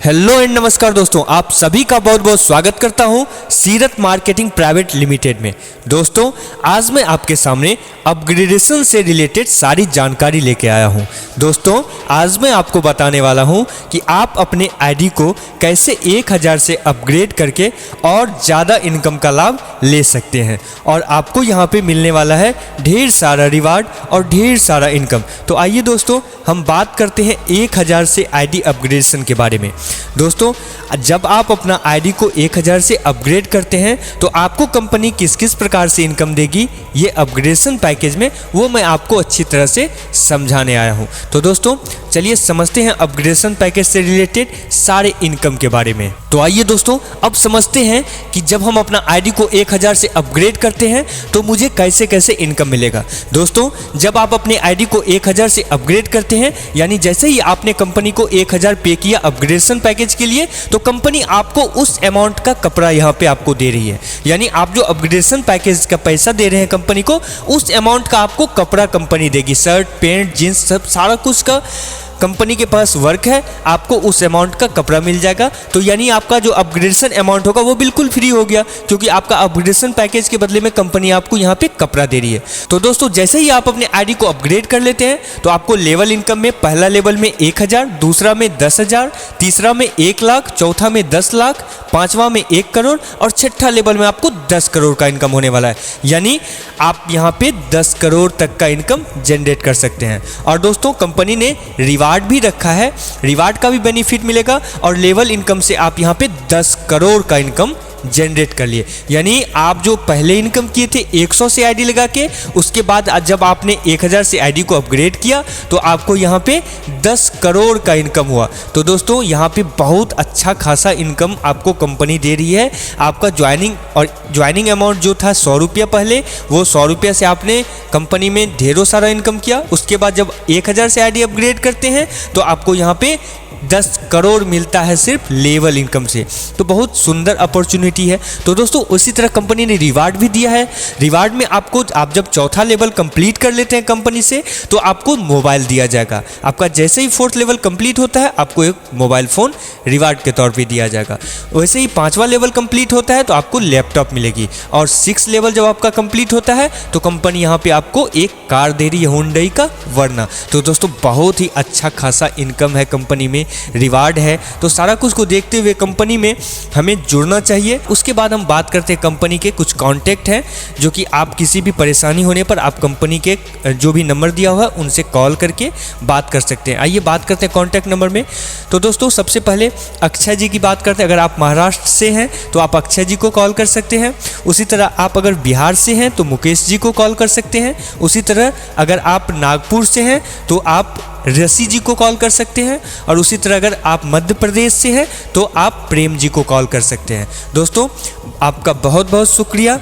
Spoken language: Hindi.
हेलो एंड नमस्कार दोस्तों, आप सभी का बहुत बहुत स्वागत करता हूं सीरत मार्केटिंग प्राइवेट लिमिटेड में। दोस्तों, आज मैं आपके सामने अपग्रेडेशन से रिलेटेड सारी जानकारी लेके आया हूं। दोस्तों, आज मैं आपको बताने वाला हूं कि आप अपने आईडी को कैसे 1000 से अपग्रेड करके और ज़्यादा इनकम का लाभ ले सकते हैं और आपको यहां पे मिलने वाला है ढेर सारा रिवार्ड और ढेर सारा इनकम। तो आइए दोस्तों, हम बात करते हैं 1000 से आईडी अपग्रेडेशन के बारे में। दोस्तों, जब आप अपना आईडी को 1000 से अपग्रेड करते हैं तो आपको कंपनी किस किस प्रकार से इनकम देगी, ये अपग्रेडेशन पैकेज में वो मैं आपको अच्छी तरह से समझाने आया हूं। तो दोस्तों, चलिए समझते हैं अपग्रेडेशन पैकेज से रिलेटेड सारे इनकम के बारे में। तो आइए दोस्तों, अब समझते हैं कि जब हम अपना आईडी को 1000 से अपग्रेड करते हैं तो मुझे कैसे कैसे इनकम मिलेगा। दोस्तों, जब आप अपने आईडी को 1000 से अपग्रेड करते हैं, यानी जैसे ही आपने कंपनी को 1000 पे किया अपग्रेडेशन पैकेज के लिए, तो कंपनी आपको उस अमाउंट का कपड़ा यहाँ पे आपको दे रही है। यानी आप जो अपग्रेडेशन पैकेज का पैसा दे रहे हैं कंपनी को, उस अमाउंट का आपको कपड़ा कंपनी देगी। शर्ट, पैंट, जींस, सब सारा कुछ का कंपनी के पास वर्क है, आपको उस अमाउंट का कपड़ा मिल जाएगा। तो यानी आपका जो अपग्रेडेशन अमाउंट होगा वो बिल्कुल फ्री हो गया, क्योंकि आपका अपग्रेडेशन पैकेज के बदले में कंपनी आपको यहाँ पे कपड़ा दे रही है। तो दोस्तों, जैसे ही आप अपने आईडी को अपग्रेड कर लेते हैं तो आपको लेवल इनकम में पहला लेवल में 1000, दूसरा में 10,000, तीसरा में 1 लाख, चौथा में 10 लाख, पांचवा में 1 करोड़ और छठा लेवल में आपको 10 करोड़ का इनकम होने वाला है। यानी आप यहाँ पे 10 करोड़ तक का इनकम जनरेट कर सकते हैं। और दोस्तों, कंपनी ने रिवार्ड भी रखा है, रिवार्ड का भी बेनिफिट मिलेगा और लेवल इनकम से आप यहाँ पे 10 करोड़ का इनकम जनरेट कर लिए। यानी आप जो पहले इनकम किए थे 100 से आईडी लगा के, उसके बाद जब आपने 1000 से आईडी को अपग्रेड किया तो आपको यहाँ पे 10 करोड़ का इनकम हुआ। तो दोस्तों, यहाँ पे बहुत अच्छा खासा इनकम आपको कंपनी दे रही है। आपका ज्वाइनिंग अमाउंट जो था 100 रुपया पहले, वो 100 रुपया से आपने कंपनी में ढेरों सारा इनकम किया। उसके बाद जब 1000 से आईडी अपग्रेड करते हैं तो आपको यहाँ पे 10 करोड़ मिलता है सिर्फ लेवल इनकम से। तो बहुत सुंदर अपॉर्चुनिटी है। तो दोस्तों, उसी तरह कंपनी ने रिवार्ड भी दिया है। रिवार्ड में आपको, आप जब चौथा लेवल कंप्लीट कर लेते हैं कंपनी से, तो आपको मोबाइल दिया जाएगा। आपका जैसे ही 4th लेवल कंप्लीट होता है आपको एक मोबाइल फ़ोन रिवार्ड के तौर पे दिया जाएगा। वैसे ही 5वां लेवल कंप्लीट होता है तो आपको लैपटॉप मिलेगी। और 6th लेवल जब आपका कंप्लीट होता है तो कंपनी यहाँ पे आपको एक कार दे रही है, हुंडई का वर्ना। तो दोस्तों, बहुत ही अच्छा खासा इनकम है कंपनी में, रिवार्ड है। तो सारा कुछ को देखते हुए कंपनी में हमें जुड़ना चाहिए। उसके बाद हम बात करते हैं कंपनी के कुछ कॉन्टैक्ट हैं, जो कि आप किसी भी परेशानी होने पर आप कंपनी के जो भी नंबर दिया हुआ है उनसे कॉल करके बात कर सकते हैं। आइए बात करते हैं कॉन्टैक्ट नंबर में। तो दोस्तों, सबसे पहले अक्षय जी की बात करते हैं। अगर आप महाराष्ट्र से हैं तो आप अक्षय जी को कॉल कर सकते हैं। उसी तरह आप अगर बिहार से हैं तो मुकेश जी को कॉल कर सकते हैं। उसी तरह अगर आप नागपुर से हैं तो आप ऋषि जी को कॉल कर सकते हैं। और उसी तरह अगर आप मध्य प्रदेश से हैं तो आप प्रेम जी को कॉल कर सकते हैं। दोस्तों, आपका बहुत बहुत शुक्रिया।